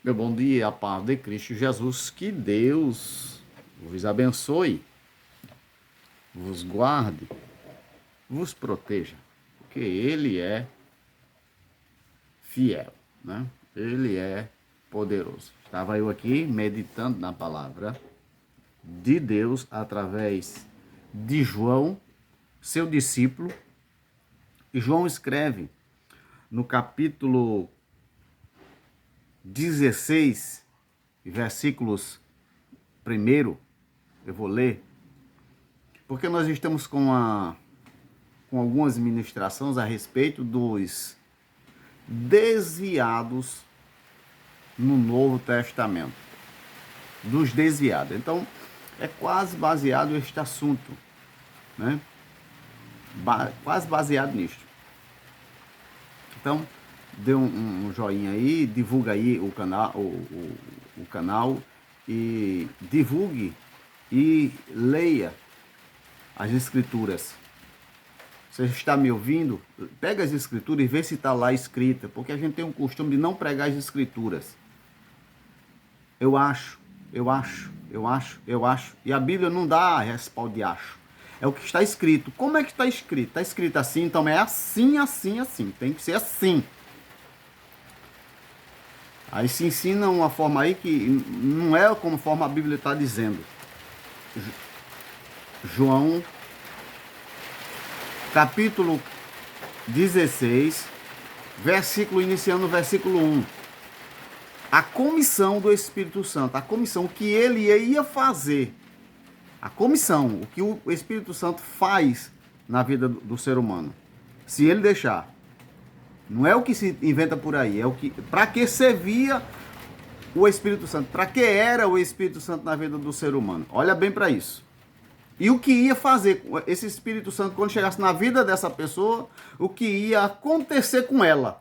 Meu bom dia, a paz de Cristo Jesus, que Deus vos abençoe, vos guarde, vos proteja, porque Ele é fiel, né? Ele é poderoso. Estava eu aqui meditando na palavra de Deus através de João, seu discípulo, e João escreve no capítulo 16, versículos 1, eu vou ler, porque nós estamos com algumas ministrações a respeito dos desviados no Novo Testamento. Dos desviados. Então, é quase baseado este assunto, né? Quase baseado nisto. Então, dê um joinha aí, divulga aí o canal, o canal e divulgue e leia as escrituras. Você está me ouvindo? Pega as escrituras e vê se está lá escrita, porque a gente tem um costume de não pregar as escrituras. Eu acho. E a Bíblia não dá respaldo de acho. É o que está escrito. Como é que está escrito? Está escrito assim, então é assim. Tem que ser assim. Aí se ensina uma forma aí que não é como forma a Bíblia está dizendo. João, capítulo 16, iniciando no versículo 1. A comissão do Espírito Santo, a comissão, o que ele ia fazer. A comissão, o que o Espírito Santo faz na vida do ser humano. Se ele deixar. Não é o que se inventa por aí, é o que, para que servia o Espírito Santo, para que era o Espírito Santo na vida do ser humano. Olha bem para isso. E o que ia fazer esse Espírito Santo quando chegasse na vida dessa pessoa, o que ia acontecer com ela.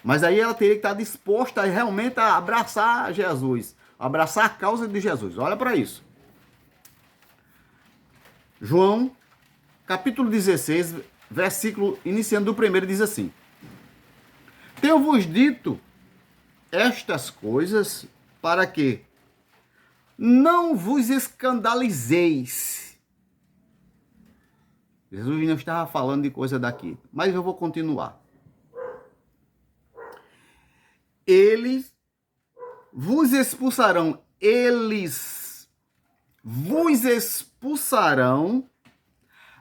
Mas aí ela teria que estar disposta realmente a abraçar Jesus, abraçar a causa de Jesus. Olha para isso. João, capítulo 16, versículo iniciando do primeiro, diz assim: Tenho-vos dito estas coisas para que não vos escandalizeis. Jesus não estava falando de coisa daqui, mas eu vou continuar. Eles vos expulsarão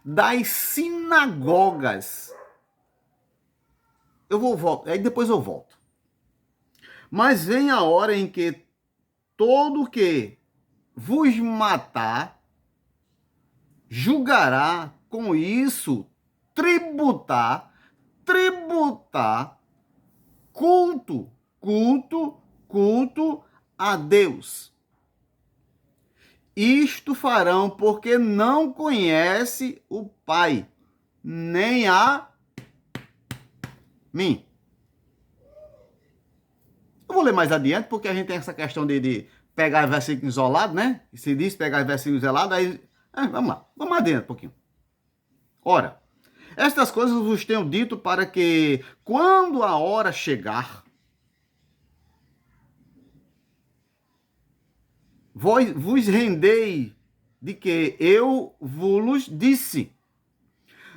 das sinagogas. Eu vou voltar, aí depois eu volto. Mas vem a hora em que todo que vos matar julgará com isso tributar culto a Deus. Isto farão porque não conhece o Pai, nem a mim. Eu vou ler mais adiante, porque a gente tem essa questão de pegar versículo isolado, né? E se diz pegar versículo isolado, aí... vamos lá, vamos adiante um pouquinho. Ora, estas coisas vos tenho dito para que, quando a hora chegar, vos rendei de que eu vos disse.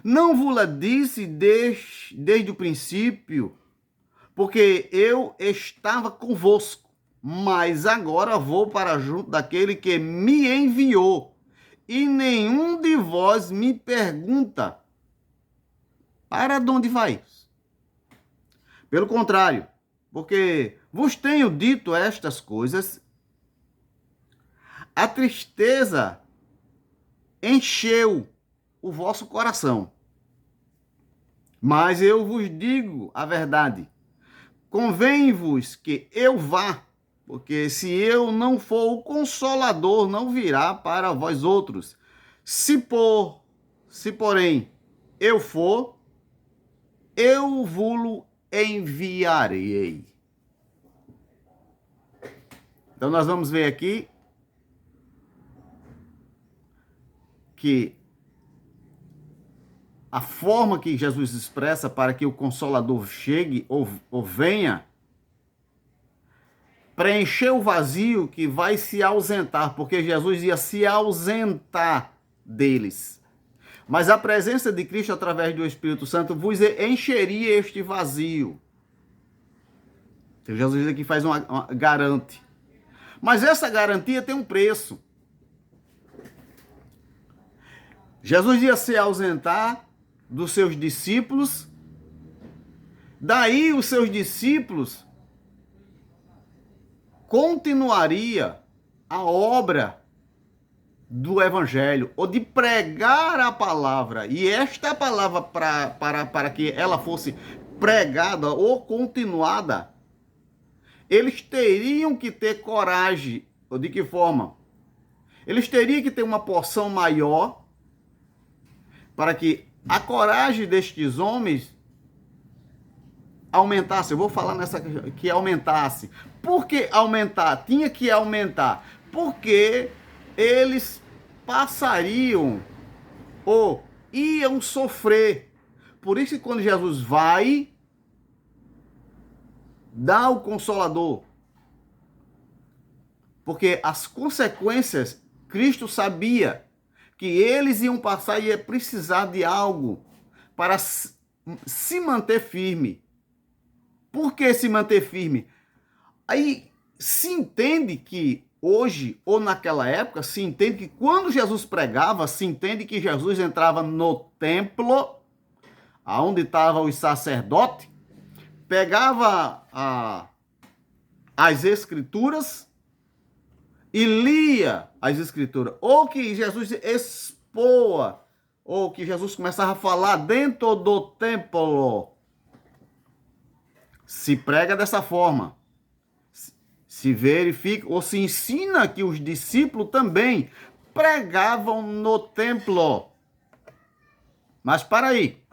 Não vos disse desde o princípio, porque eu estava convosco, mas agora vou para junto daquele que me enviou, e nenhum de vós me pergunta, para onde vais? Pelo contrário, porque vos tenho dito estas coisas, a tristeza encheu o vosso coração. Mas eu vos digo a verdade. Convém-vos que eu vá, porque se eu não for, o Consolador não virá para vós outros. Se porém eu for, eu vos enviarei. Então nós vamos ver aqui que a forma que Jesus expressa para que o Consolador chegue ou venha preencher o vazio que vai se ausentar, porque Jesus ia se ausentar deles. Mas a presença de Cristo através do Espírito Santo vos encheria este vazio. Então, Jesus aqui faz uma garante. Mas essa garantia tem um preço. Jesus ia se ausentar dos seus discípulos. Daí os seus discípulos continuaria a obra do evangelho, ou de pregar a palavra. E esta palavra, para que ela fosse pregada ou continuada, eles teriam que ter coragem. Ou de que forma? Eles teriam que ter uma porção maior para que a coragem destes homens aumentasse. Eu vou falar nessa que aumentasse. Por que aumentar? Tinha que aumentar. Porque eles passariam ou iam sofrer. Por isso que quando Jesus vai dar o Consolador, porque as consequências, Cristo sabia que eles iam passar e ia precisar de algo para se manter firme. Por que se manter firme? Aí se entende que hoje, ou naquela época, se entende que quando Jesus pregava, se entende que Jesus entrava no templo, onde estavam os sacerdotes, pegava as escrituras e lia as escrituras. Ou que Jesus expoa, ou que Jesus começava a falar dentro do templo. Se prega dessa forma. Se verifica ou se ensina que os discípulos também pregavam no templo. Mas para aí.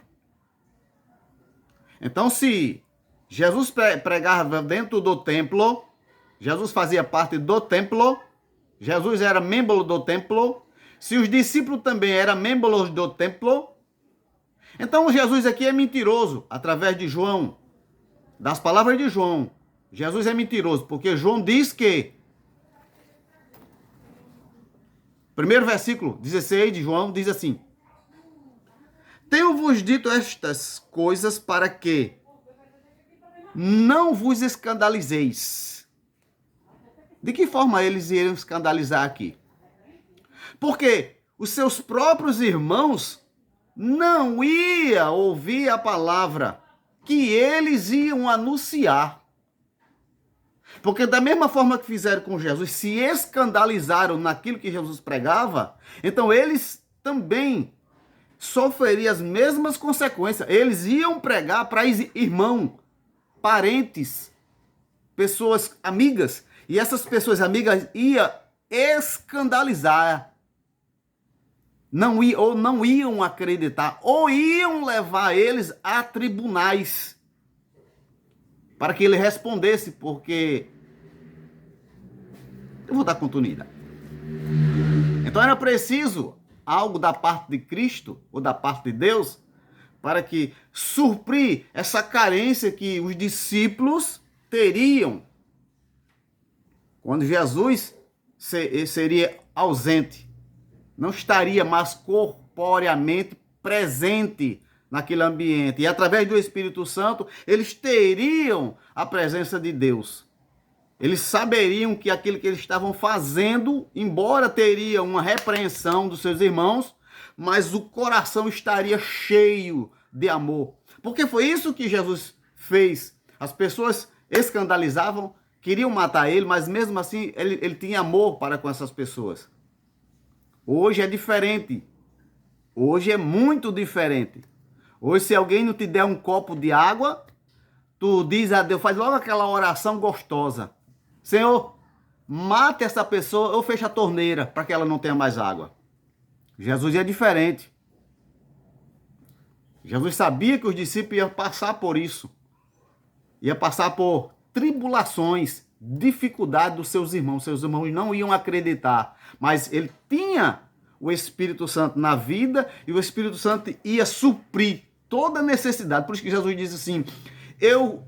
Então, se Jesus pregava dentro do templo, Jesus fazia parte do templo, Jesus era membro do templo, se os discípulos também eram membros do templo, então Jesus aqui é mentiroso, através de João, das palavras de João. Jesus é mentiroso, porque João diz que, primeiro versículo 16 de João diz assim: tenho-vos dito estas coisas para que não vos escandalizeis. De que forma eles iriam escandalizar aqui? Porque os seus próprios irmãos não iam ouvir a palavra que eles iam anunciar. Porque da mesma forma que fizeram com Jesus, se escandalizaram naquilo que Jesus pregava, então eles também sofreriam as mesmas consequências. Eles iam pregar para irmãos, parentes, pessoas amigas, e essas pessoas amigas iam escandalizar. Não iam acreditar, ou iam levar eles a tribunais para que ele respondesse, porque eu vou dar continuidade. Então era preciso algo da parte de Cristo, ou da parte de Deus, para que suprir essa carência que os discípulos teriam quando Jesus seria ausente, não estaria mais corporeamente presente naquele ambiente. E através do Espírito Santo, eles teriam a presença de Deus. Eles saberiam que aquilo que eles estavam fazendo, embora teria uma repreensão dos seus irmãos, mas o coração estaria cheio de amor. Porque foi isso que Jesus fez. As pessoas escandalizavam, queriam matar ele, mas mesmo assim ele tinha amor para com essas pessoas. Hoje é diferente. Hoje é muito diferente. Hoje, se alguém não te der um copo de água, tu diz a Deus, faz logo aquela oração gostosa. Senhor, mate essa pessoa ou feche a torneira para que ela não tenha mais água. Jesus é diferente. Jesus sabia que os discípulos iam passar por isso. Ia passar por tribulações, dificuldade dos seus irmãos. Seus irmãos não iam acreditar. Mas ele tinha o Espírito Santo na vida e o Espírito Santo ia suprir toda necessidade. Por isso que Jesus diz assim: eu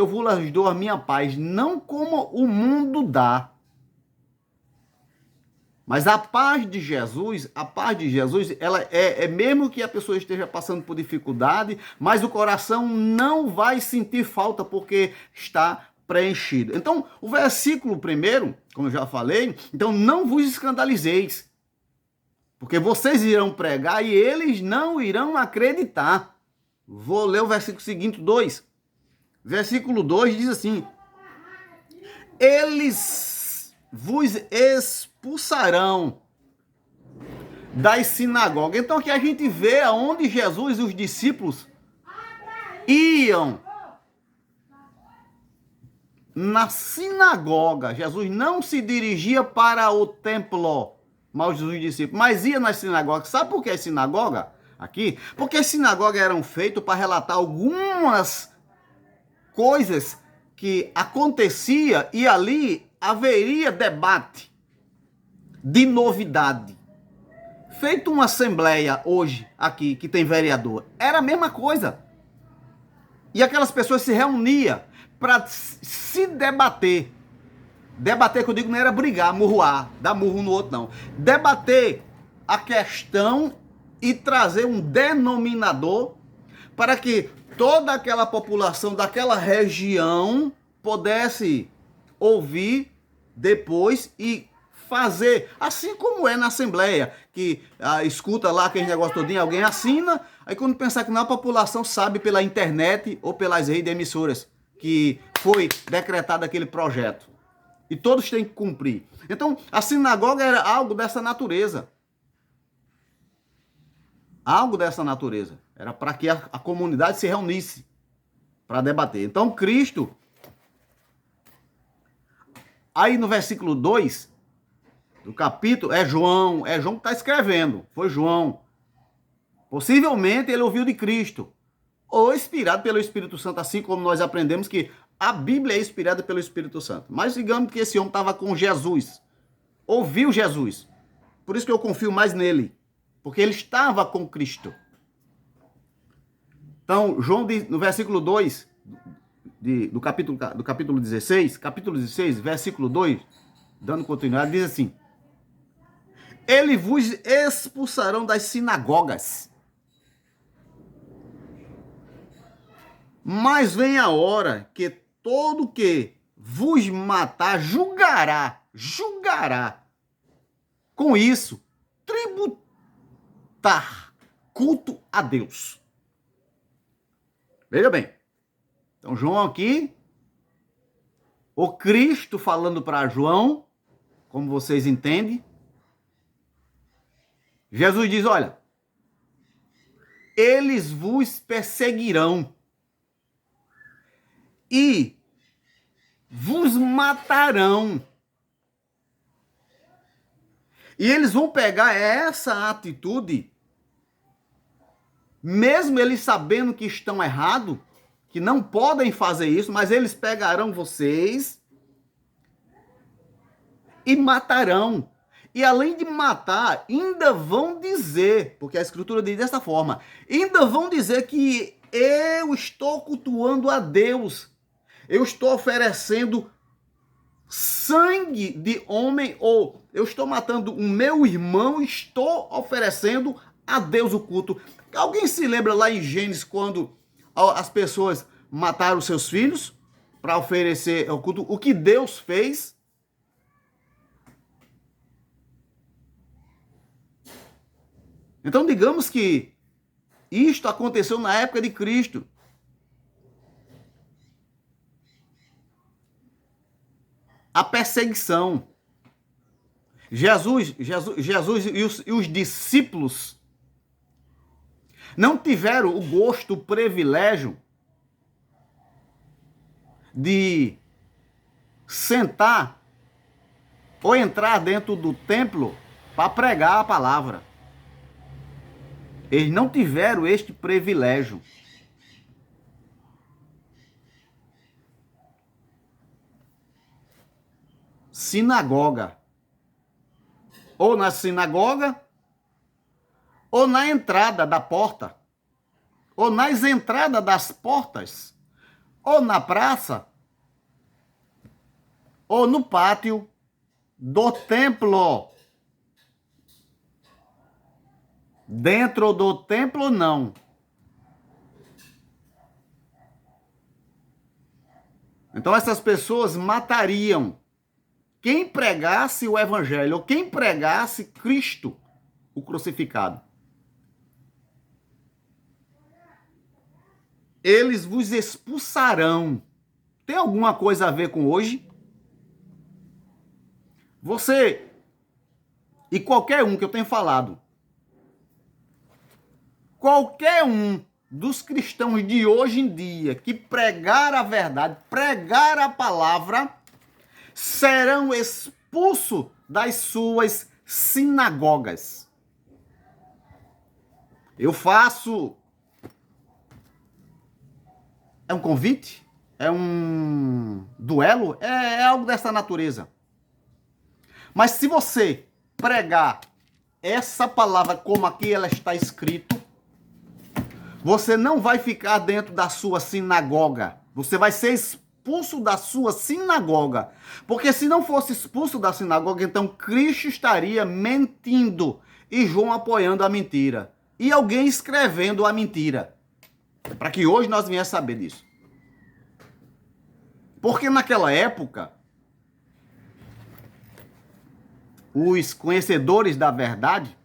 vos dou a minha paz, não como o mundo dá. Mas a paz de Jesus, ela é mesmo que a pessoa esteja passando por dificuldade, mas o coração não vai sentir falta porque está preenchido. Então, o versículo primeiro, como eu já falei, então não vos escandalizeis, porque vocês irão pregar e eles não irão acreditar. Vou ler o versículo seguinte, 2. Versículo 2 diz assim: eles vos expulsarão das sinagogas. Então aqui a gente vê aonde Jesus e os discípulos iam. Na sinagoga. Jesus não se dirigia para o templo, mas os discípulos, mas ia nas sinagogas. Sabe por que é sinagoga? Aqui? Porque as sinagogas eram feitas para relatar algumas coisas que acontecia e ali haveria debate de novidade. Feito uma assembleia hoje aqui, que tem vereador, era a mesma coisa. E aquelas pessoas se reuniam para se debater. Debater, que eu digo, não era brigar, murroar, dar murro no outro, não. Debater a questão e trazer um denominador para que toda aquela população daquela região pudesse ouvir depois e fazer, assim como é na Assembleia, que escuta lá aquele negócio todinho, alguém assina, aí quando pensar que não, a população sabe pela internet ou pelas redes emissoras que foi decretado aquele projeto. E todos têm que cumprir. Então, a sinagoga era algo dessa natureza. Algo dessa natureza. Era para que a comunidade se reunisse para debater. Então, Cristo, aí no versículo 2 do capítulo, é João que está escrevendo. Foi João. Possivelmente ele ouviu de Cristo. Ou inspirado pelo Espírito Santo, assim como nós aprendemos que a Bíblia é inspirada pelo Espírito Santo. Mas digamos que esse homem estava com Jesus. Ouviu Jesus. Por isso que eu confio mais nele. Porque ele estava com Cristo. Então, João diz, no versículo 2 do capítulo 16, versículo 2, dando continuidade, diz assim: eles vos expulsarão das sinagogas. Mas vem a hora que todo que vos matar julgará. Com isso, tributar culto a Deus. Veja bem. Então, João aqui, o Cristo falando para João, como vocês entendem. Jesus diz, olha, eles vos perseguirão e vos matarão. E eles vão pegar essa atitude, mesmo eles sabendo que estão errados, que não podem fazer isso, mas eles pegarão vocês e matarão. E além de matar, ainda vão dizer, porque a Escritura diz dessa forma, ainda vão dizer que eu estou cultuando a Deus. Eu estou oferecendo sangue de homem, ou eu estou matando o meu irmão e estou oferecendo a Deus o culto. Alguém se lembra lá em Gênesis, quando as pessoas mataram seus filhos para oferecer o culto? O que Deus fez? Então, digamos que isto aconteceu na época de Cristo. A perseguição. Jesus e os discípulos não tiveram o gosto, o privilégio de sentar ou entrar dentro do templo para pregar a palavra. Eles não tiveram este privilégio. Sinagoga. Ou na sinagoga, ou na entrada da porta. ou nas entradas das portas, ou na praça, ou no pátio do templo. Dentro do templo, não. Então essas pessoas matariam quem pregasse o evangelho, ou quem pregasse Cristo, o crucificado. Eles vos expulsarão. Tem alguma coisa a ver com hoje? Você e qualquer um que eu tenho falado, qualquer um dos cristãos de hoje em dia que pregar a verdade, pregar a palavra, serão expulsos das suas sinagogas. Eu faço... É um convite? É um duelo? É algo dessa natureza. Mas se você pregar essa palavra como aqui ela está escrito, você não vai ficar dentro da sua sinagoga. Você vai ser expulso da sua sinagoga. Porque se não fosse expulso da sinagoga, então Cristo estaria mentindo e João apoiando a mentira. E alguém escrevendo a mentira. Para que hoje nós venhamos saber disso. Porque naquela época, os conhecedores da verdade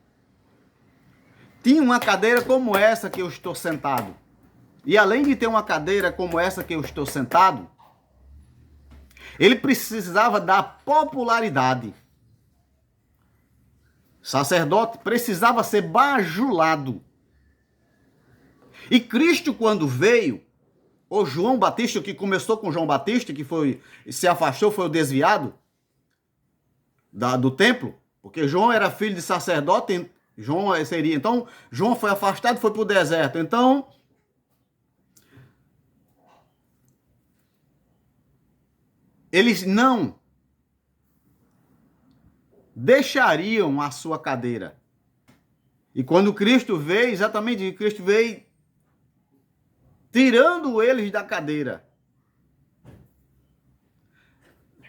tinham uma cadeira como essa que eu estou sentado. E além de ter uma cadeira como essa que eu estou sentado, ele precisava da popularidade. Sacerdote precisava ser bajulado. E Cristo, quando veio, o João Batista, que começou com João Batista, que se afastou, foi o desviado do templo, porque João era filho de sacerdote, então João foi afastado e foi para o deserto. Então, eles não deixariam a sua cadeira. E quando Cristo veio, exatamente, Cristo veio tirando eles da cadeira.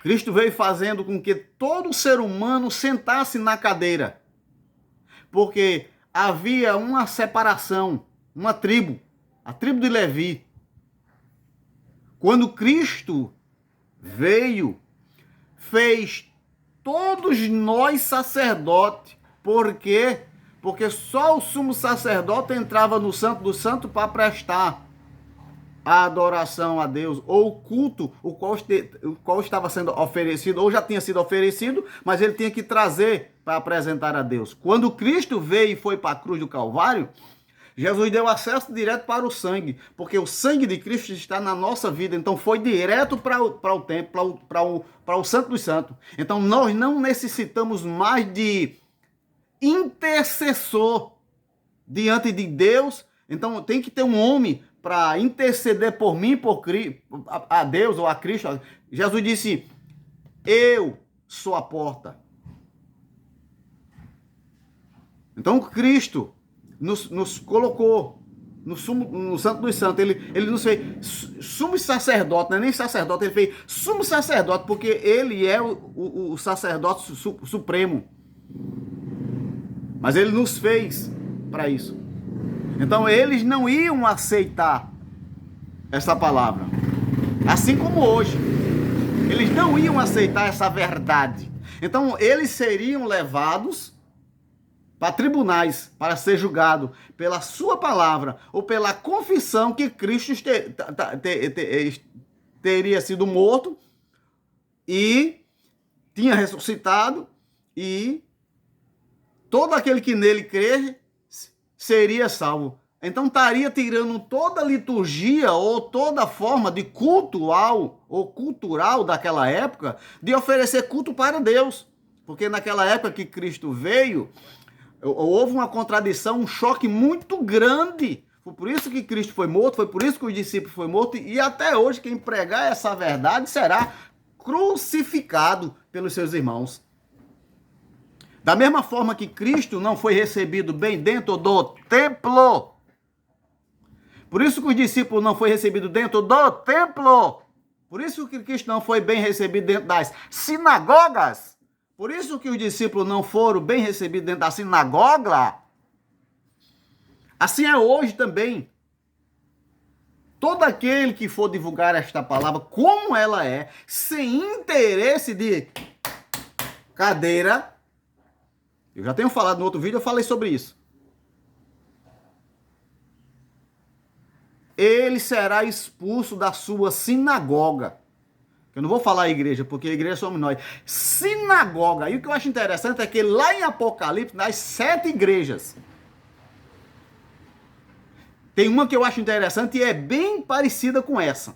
Cristo veio fazendo com que todo ser humano sentasse na cadeira. Porque havia uma separação, uma tribo, a tribo de Levi. Quando Cristo veio, fez todos nós sacerdotes. Por quê? Porque só o sumo sacerdote entrava no Santo do Santo para prestar a adoração a Deus, ou o culto, o qual estava sendo oferecido, ou já tinha sido oferecido, mas ele tinha que trazer para apresentar a Deus. Quando Cristo veio e foi para a cruz do Calvário, Jesus deu acesso direto para o sangue, porque o sangue de Cristo está na nossa vida, então foi direto para o templo, para o Santo dos Santos. Então nós não necessitamos mais de intercessor diante de Deus, então tem que ter um homem para interceder por mim, a Deus ou a Cristo. Jesus disse, eu sou a porta. Então Cristo nos colocou no Santo dos Santos. Ele nos fez sumo sacerdote, não é nem sacerdote, ele fez sumo sacerdote, porque ele é o sacerdote supremo. Mas ele nos fez para isso. Então eles não iam aceitar essa palavra. Assim como hoje. Eles não iam aceitar essa verdade. Então eles seriam levados para tribunais para ser julgado pela sua palavra ou pela confissão que Cristo teria sido morto e tinha ressuscitado e todo aquele que nele crer seria salvo. Então estaria tirando toda a liturgia ou toda forma de cultual ou cultural daquela época de oferecer culto para Deus. Porque naquela época que Cristo veio, houve uma contradição, um choque muito grande. Foi por isso que Cristo foi morto, foi por isso que os discípulos foram mortos, e até hoje quem pregar essa verdade será crucificado pelos seus irmãos. Da mesma forma que Cristo não foi recebido bem dentro do templo, Por isso que os discípulos não foram recebidos dentro do templo. Por isso que Cristo não foi bem recebido dentro das sinagogas. Por isso que os discípulos não foram bem recebidos dentro da sinagoga. Assim é hoje também. Todo aquele que for divulgar esta palavra como ela é, sem interesse de cadeira, eu já tenho falado no outro vídeo, eu falei sobre isso. Ele será expulso da sua sinagoga. Eu não vou falar igreja, porque a igreja somos nós. Sinagoga. E o que eu acho interessante é que lá em Apocalipse, nas 7 igrejas, tem uma que eu acho interessante e é bem parecida com essa.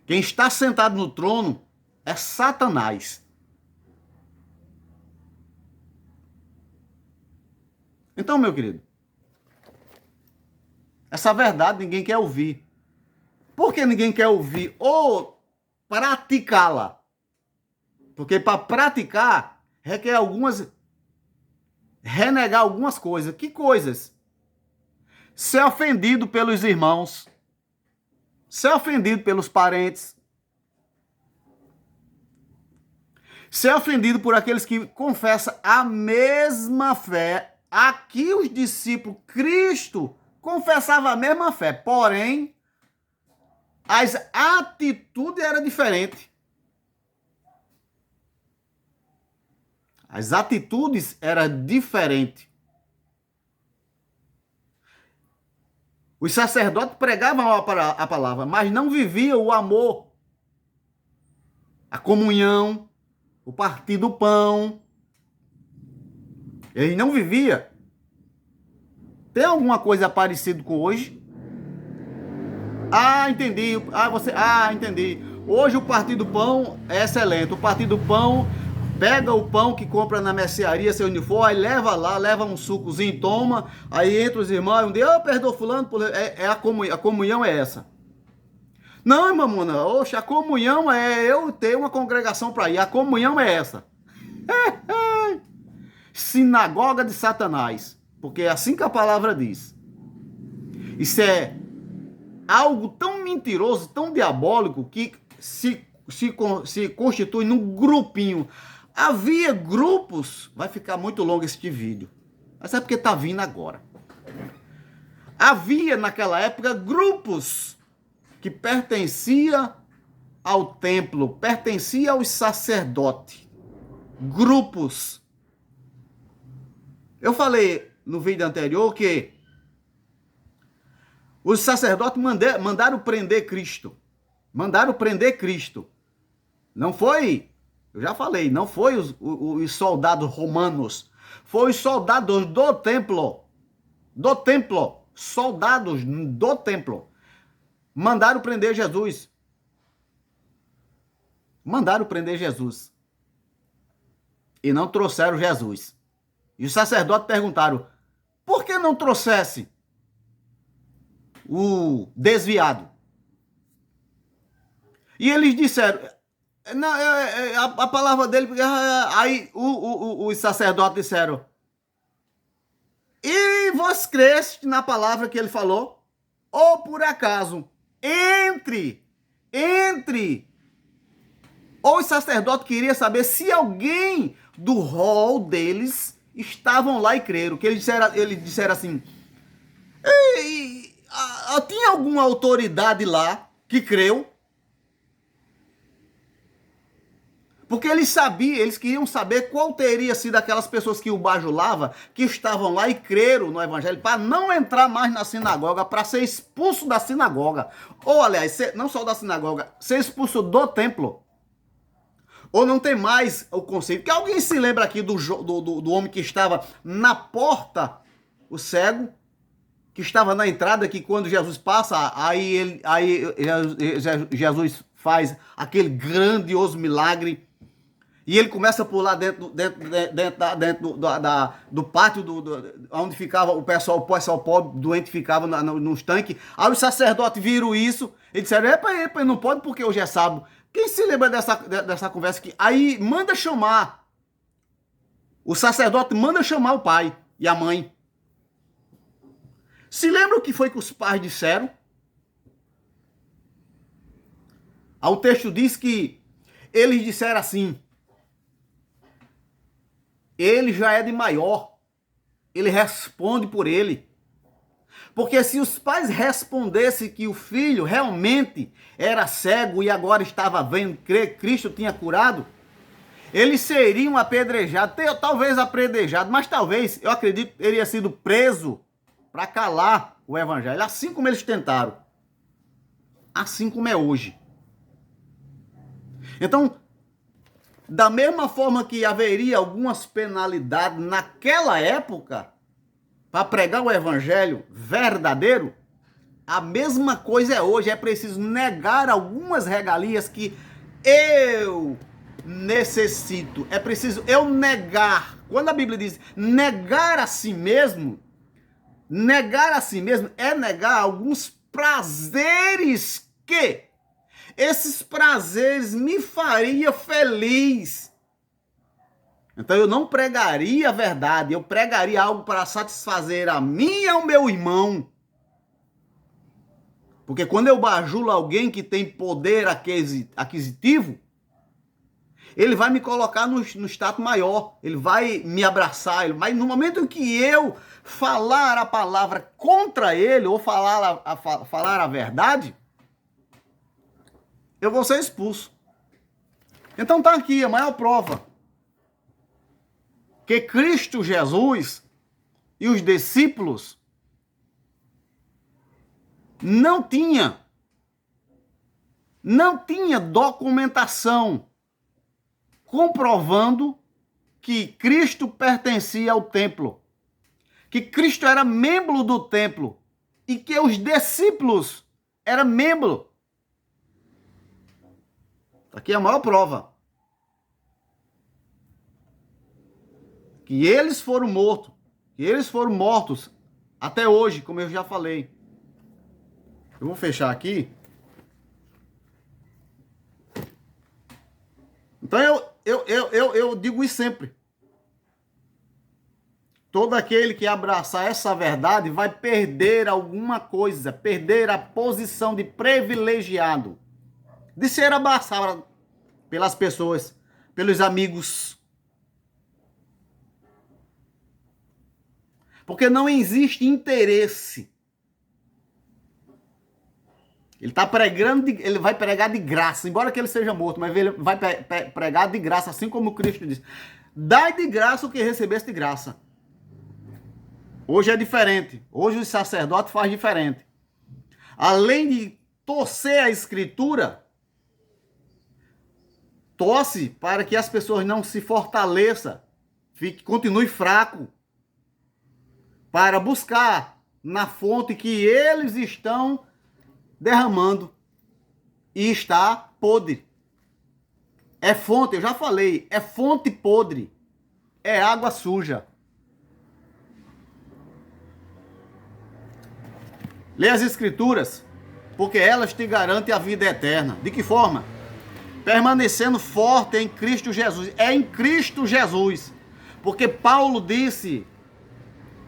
Quem está sentado no trono é Satanás. Então, meu querido, essa verdade ninguém quer ouvir. Por que ninguém quer ouvir? Ou praticá-la. Porque para praticar, requer renegar algumas coisas. Que coisas? Ser ofendido pelos irmãos. Ser ofendido pelos parentes. Ser ofendido por aqueles que confessam a mesma fé. Aqui os discípulos, Cristo confessava a mesma fé, porém, as atitudes eram diferentes. As atitudes eram diferentes. Os sacerdotes pregavam a palavra, mas não viviam o amor, a comunhão, o partir do pão. Eles não viviam. Tem alguma coisa parecida com hoje? Ah, entendi. Entendi. Hoje o partir do pão é excelente. O partir do pão pega o pão que compra na mercearia, seu uniforme, aí leva lá, leva um sucozinho, toma, aí entra os irmãos, um dia, perdoa fulano, a comunhão é essa. Não, mamona, oxe, a comunhão é eu ter uma congregação para ir, a comunhão é essa. Sinagoga de Satanás, porque é assim que a palavra diz. Isso é algo tão mentiroso, tão diabólico, que se constitui num grupinho. Havia grupos, vai ficar muito longo este vídeo, mas é porque está vindo agora. Havia naquela época grupos que pertenciam ao templo, pertenciam aos sacerdotes. Grupos. Eu falei no vídeo anterior que os sacerdotes mandaram prender Cristo. Mandaram prender Cristo. Não foi, eu já falei, não foi os soldados romanos. Foi os soldados do templo. Do templo. Soldados do templo. Mandaram prender Jesus. Mandaram prender Jesus. E não trouxeram Jesus. E os sacerdotes perguntaram, por que não trouxesse o desviado? E eles disseram, não, a palavra dele, aí os sacerdotes disseram, e vós creste na palavra que ele falou? Ou por acaso, ou os sacerdotes queriam saber se alguém do rol deles estavam lá e creram, que eles disseram assim, tinha alguma autoridade lá que creu? Porque eles queriam saber qual teria sido aquelas pessoas que o bajulavam, que estavam lá e creram no evangelho, para não entrar mais na sinagoga, para ser expulso da sinagoga. Ou, aliás, não só da sinagoga, ser expulso do templo. Ou não tem mais o conceito. Que alguém se lembra aqui do homem que estava na porta, o cego, que estava na entrada, que quando Jesus passa, aí Jesus faz aquele grandioso milagre. E ele começa a pular dentro do pátio onde ficava o pessoal pobre, doente, ficava nos tanques. Aí os sacerdotes viram isso e disseram, epa, não pode porque hoje é sábado. Quem se lembra dessa conversa aqui? Aí manda chamar. O sacerdote manda chamar o pai. e a mãe. Se lembra o que foi que os pais disseram? O texto diz que eles disseram assim: ele já é de maior, ele responde por ele. Porque se os pais respondessem que o filho realmente era cego e agora estava vendo, que Cristo tinha curado, eles seriam apedrejados, talvez apedrejados, mas talvez, eu acredito, teria sido preso para calar o evangelho, assim como eles tentaram, assim como é hoje. Então, da mesma forma que haveria algumas penalidades naquela época para pregar o evangelho verdadeiro, a mesma coisa é hoje. É preciso negar algumas regalias que eu necessito. É preciso eu negar. Quando a Bíblia diz negar a si mesmo é negar alguns prazeres que esses prazeres me fariam feliz. Então eu não pregaria a verdade, eu pregaria algo para satisfazer a mim e ao meu irmão. Porque quando eu bajulo alguém que tem poder aquisitivo, ele vai me colocar no status maior, ele vai me abraçar, mas no momento em que eu falar a palavra contra ele, ou falar a verdade, eu vou ser expulso. Então tá aqui a maior prova que Cristo Jesus e os discípulos não tinha documentação comprovando que Cristo pertencia ao templo, que Cristo era membro do templo e que os discípulos eram membros. Aqui é a maior prova. Que eles foram mortos até hoje, como eu já falei. Eu vou fechar aqui. Então eu digo isso sempre. Todo aquele que abraçar essa verdade vai perder alguma coisa, perder a posição de privilegiado, de ser abraçado pelas pessoas, pelos amigos. Porque não existe interesse. Ele está pregando, ele vai pregar de graça, embora que ele seja morto, mas ele vai pregar de graça, assim como Cristo disse. Dai de graça o que recebeste de graça. Hoje é diferente. Hoje o sacerdote faz diferente. Além de torcer a escritura, torce para que as pessoas não se fortaleçam, continue fraco, para buscar na fonte que eles estão derramando e está podre. É fonte, eu já falei, é fonte podre, é água suja. Lê as escrituras, porque elas te garantem a vida eterna. De que forma? Permanecendo forte em Cristo Jesus. É em Cristo Jesus. Porque Paulo disse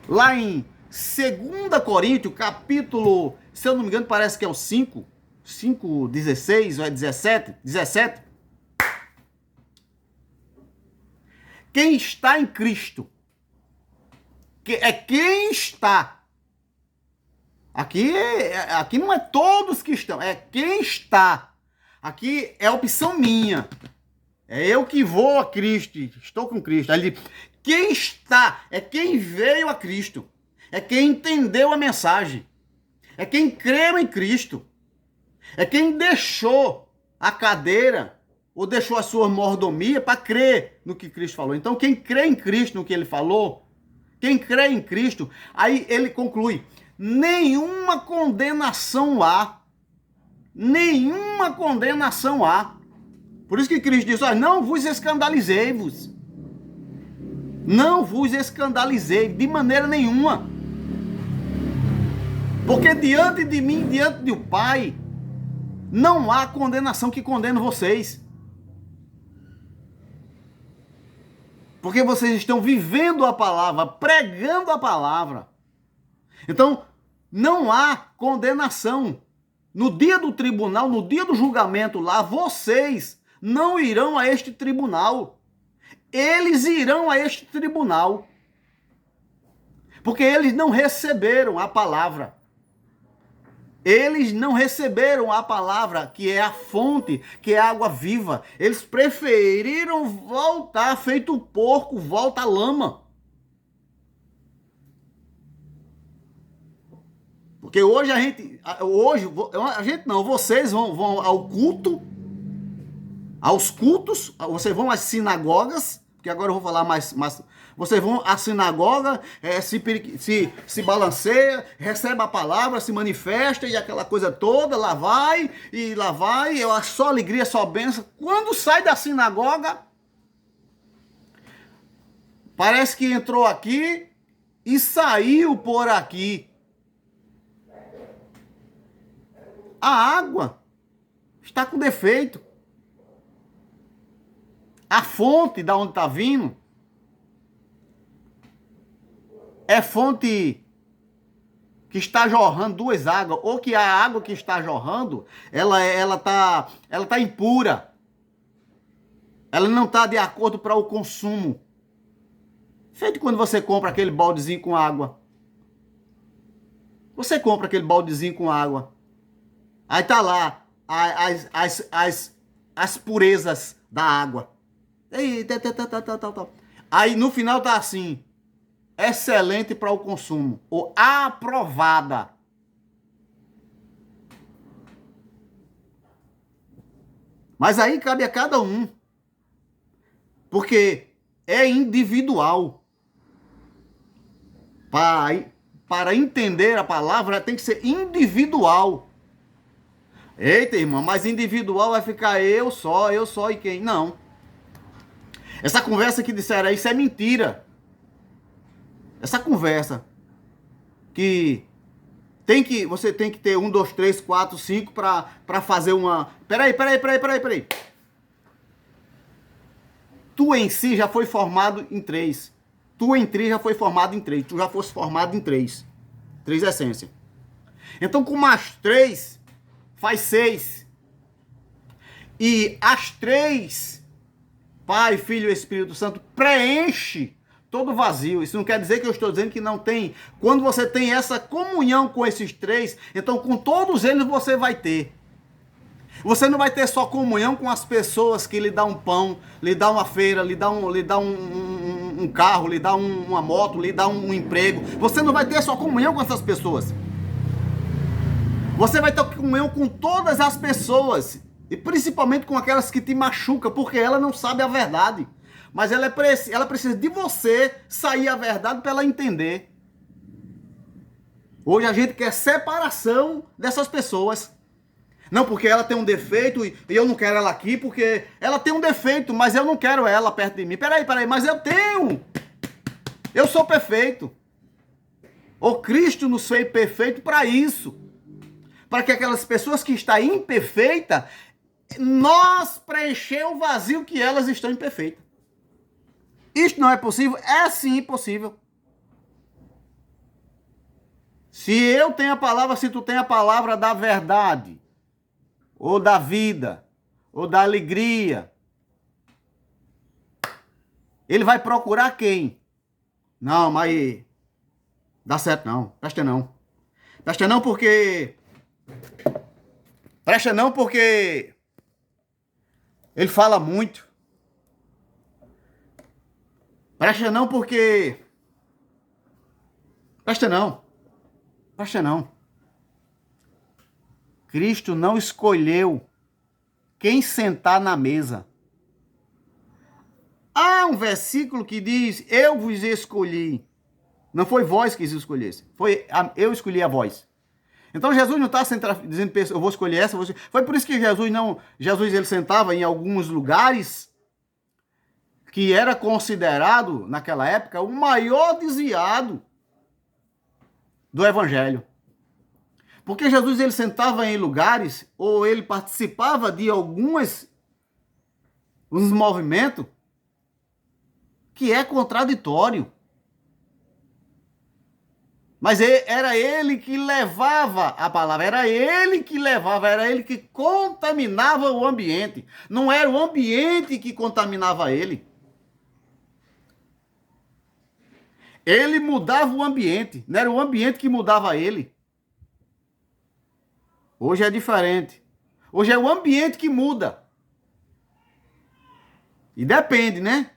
lá em 2 Coríntios, capítulo, se eu não me engano, parece que é o 5:16 ou é 17. Quem está em Cristo é quem está. Aqui não é todos que estão, é quem está. Aqui é opção minha. É eu que vou a Cristo, estou com Cristo. Ele diz, quem está é quem veio a Cristo. É quem entendeu a mensagem. É quem creu em Cristo. É quem deixou a cadeira ou deixou a sua mordomia para crer no que Cristo falou. Então, quem crê em Cristo, no que ele falou, quem crê em Cristo, aí ele conclui, nenhuma condenação há. Nenhuma condenação há. Por isso que Cristo diz, olha, não vos escandalizei-vos. Não vos escandalizei de maneira nenhuma. Porque diante de mim, diante do Pai, não há condenação que condene vocês. Porque vocês estão vivendo a palavra, pregando a palavra. Então, não há condenação. No dia do tribunal, no dia do julgamento lá, vocês não irão a este tribunal. Eles irão a este tribunal. Porque eles não receberam a palavra. Eles não receberam a palavra, que é a fonte, que é a água viva. Eles preferiram voltar, feito porco, volta à lama. Porque hoje a gente não, vocês vão ao culto, aos cultos, vocês vão às sinagogas, porque agora eu vou falar mais vocês vão à sinagoga, se balanceia, recebe a palavra, se manifesta e aquela coisa toda, lá vai, só alegria, só bênção. Quando sai da sinagoga, parece que entrou aqui e saiu por aqui. A água está com defeito. A fonte da onde está vindo é fonte que está jorrando duas águas, ou que a água que está jorrando, ela tá impura. Ela não está de acordo para o consumo. Feito quando você compra aquele baldezinho com água. Você compra aquele baldezinho com água. Aí tá lá as purezas da água. Aí no final tá assim: excelente para o consumo, ou aprovada. Mas aí cabe a cada um. Porque é individual. Para entender a palavra tem que ser individual. Eita, irmão, mas individual vai ficar eu só e quem? Não. Essa conversa que disseram aí, isso é mentira. Essa conversa que você tem que ter 1, 2, 3, 4, 5 para fazer uma... Peraí. Tu em si já foi formado em 3. Tu em 3 já foi formado em 3. Tu já fosse formado em 3. 3 essências. Então com mais 3... faz 6. E as 3, Pai, Filho e Espírito Santo, preenche todo vazio. Isso não quer dizer que eu estou dizendo que não tem. Quando você tem essa comunhão com esses 3, então com todos eles você vai ter. Você não vai ter só comunhão com as pessoas que lhe dão um pão, lhe dão uma feira, lhe dão um carro, lhe dão uma moto, lhe dão um emprego. Você não vai ter só comunhão com essas pessoas. Você vai ter comunhão com todas as pessoas, e principalmente com aquelas que te machucam, porque ela não sabe a verdade. Mas ela precisa de você sair a verdade para ela entender. Hoje a gente quer separação dessas pessoas. Não, porque ela tem um defeito e eu não quero ela aqui, porque ela tem um defeito, mas eu não quero ela perto de mim. Peraí, mas eu tenho. Eu sou perfeito. O Cristo nos fez perfeito para isso. Para que aquelas pessoas que estão imperfeitas, nós preencher o vazio que elas estão imperfeitas. Isto não é possível? É sim possível. Se eu tenho a palavra, se tu tem a palavra da verdade, ou da vida, ou da alegria, ele vai procurar quem? Não, mas dá certo não, presta não. Presta não porque ele fala muito. Presta não porque... Presta não. Cristo não escolheu quem sentar na mesa. Há um versículo que diz: eu vos escolhi. Não foi vós que escolhesse. Eu escolhi a vós. Então Jesus não está dizendo, eu vou escolher essa. Foi por isso que Jesus ele sentava em alguns lugares que era considerado, naquela época, o maior desviado do evangelho. Porque Jesus ele sentava em lugares, ou ele participava de uns movimentos que é contraditório. Mas era ele que levava a palavra, era ele que contaminava o ambiente. Não era o ambiente que contaminava ele. Ele mudava o ambiente, não era o ambiente que mudava ele. Hoje é diferente. Hoje é o ambiente que muda. E depende, né?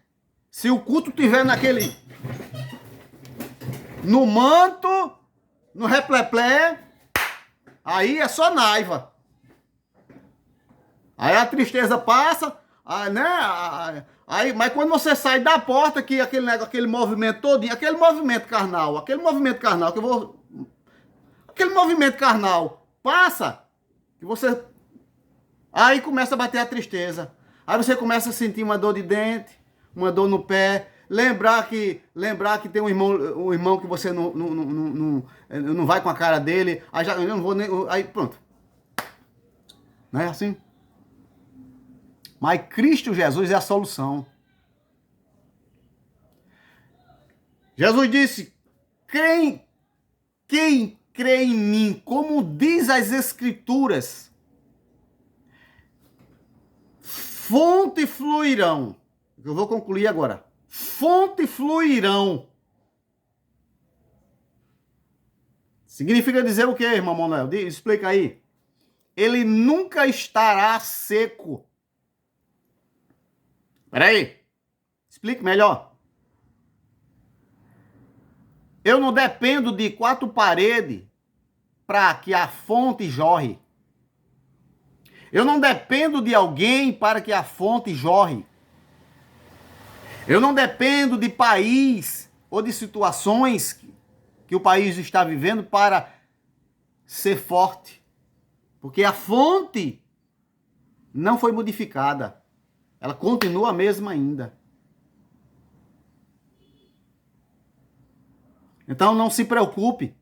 Se o culto tiver no manto, no repleplé, aí é só naiva. Aí a tristeza passa, né? Mas quando você sai da porta, que aquele movimento todinho, aquele movimento carnal passa, que você aí começa a bater a tristeza. Aí você começa a sentir uma dor de dente, uma dor no pé, lembrar que tem um irmão que você não vai com a cara dele, aí já eu não vou nem, aí pronto. Não é assim? Mas Cristo Jesus é a solução. Jesus disse: quem crê em mim, como diz as Escrituras, fonte fluirão. Eu vou concluir agora. Fonte fluirão. Significa dizer o quê, irmão Manuel? Explica aí. Ele nunca estará seco. Peraí. Explique melhor. Eu não dependo de 4 paredes para que a fonte jorre. Eu não dependo de alguém para que a fonte jorre. Eu não dependo de país ou de situações que o país está vivendo para ser forte. Porque a fonte não foi modificada. Ela continua a mesma ainda. Então não se preocupe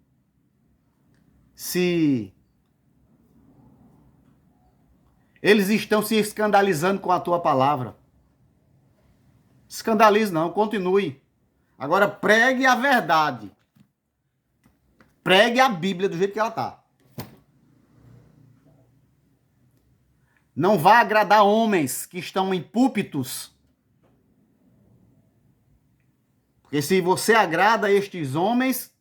se eles estão se escandalizando com a tua palavra. Escandalize não, continue. Agora pregue a verdade. Pregue a Bíblia do jeito que ela está. Não vá agradar homens que estão em púlpitos. Porque se você agrada estes homens,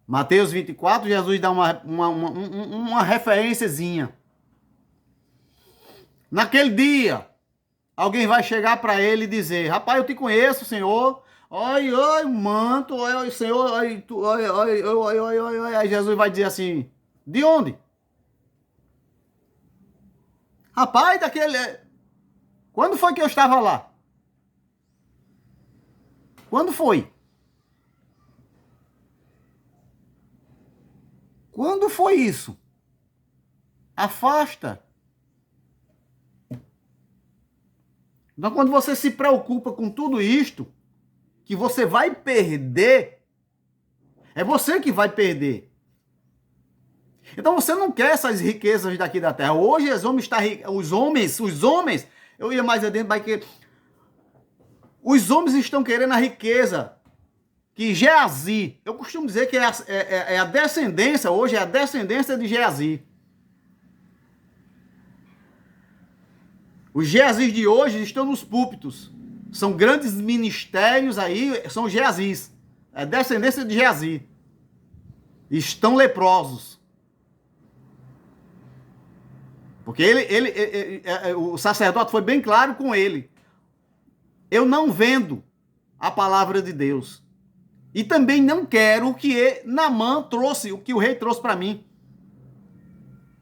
Mateus 24, Jesus dá uma referênciazinha. Naquele dia, alguém vai chegar para ele e dizer: rapaz, eu te conheço, Senhor. Oi, oi, manto, oi, Senhor, oi, tu, oi, oi, oi, oi, oi, oi. Aí Jesus vai dizer assim: de onde? Rapaz, quando foi que eu estava lá? Quando foi? Quando foi isso? Afasta. Então, quando você se preocupa com tudo isto, que você vai perder, é você que vai perder. Então, você não quer essas riquezas daqui da terra. Hoje, os homens, eu ia mais adentro, vai que os homens estão querendo a riqueza que Geazi, eu costumo dizer que é a descendência, hoje é a descendência de Geazi. Os Geazis de hoje estão nos púlpitos. São grandes ministérios aí, são Geazis. É descendência de Geazi. Estão leprosos. Porque o sacerdote foi bem claro com ele. Eu não vendo a palavra de Deus. E também não quero o que Naamã trouxe, o que o rei trouxe para mim.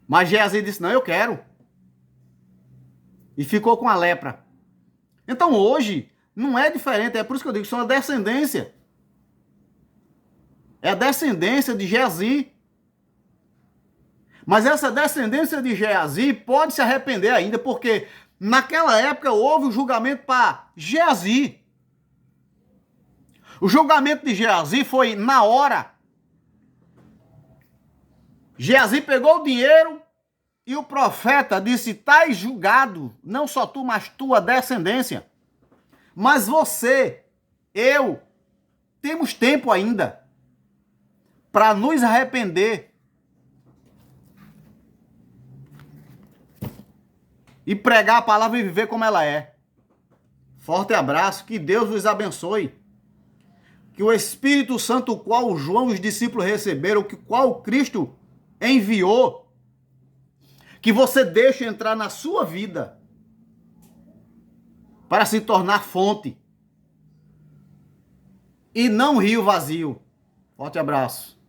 Mas Geazi disse: não, eu quero. E ficou com a lepra. Então hoje não é diferente, é por isso que eu digo, são a descendência. É a descendência de Geazi. Mas essa descendência de Geazi pode se arrepender ainda, porque naquela época houve o julgamento para Geazi. O julgamento de Geazi foi na hora. Geazi pegou o dinheiro, E o profeta disse: "Estás julgado, não só tu, mas tua descendência." Mas você, eu, temos tempo ainda para nos arrepender e pregar a palavra e viver como ela é. Forte abraço, que Deus vos abençoe. Que o Espírito Santo, o qual João e os discípulos receberam, que qual Cristo enviou, que você deixe entrar na sua vida para se tornar fonte e não rio vazio. Forte abraço.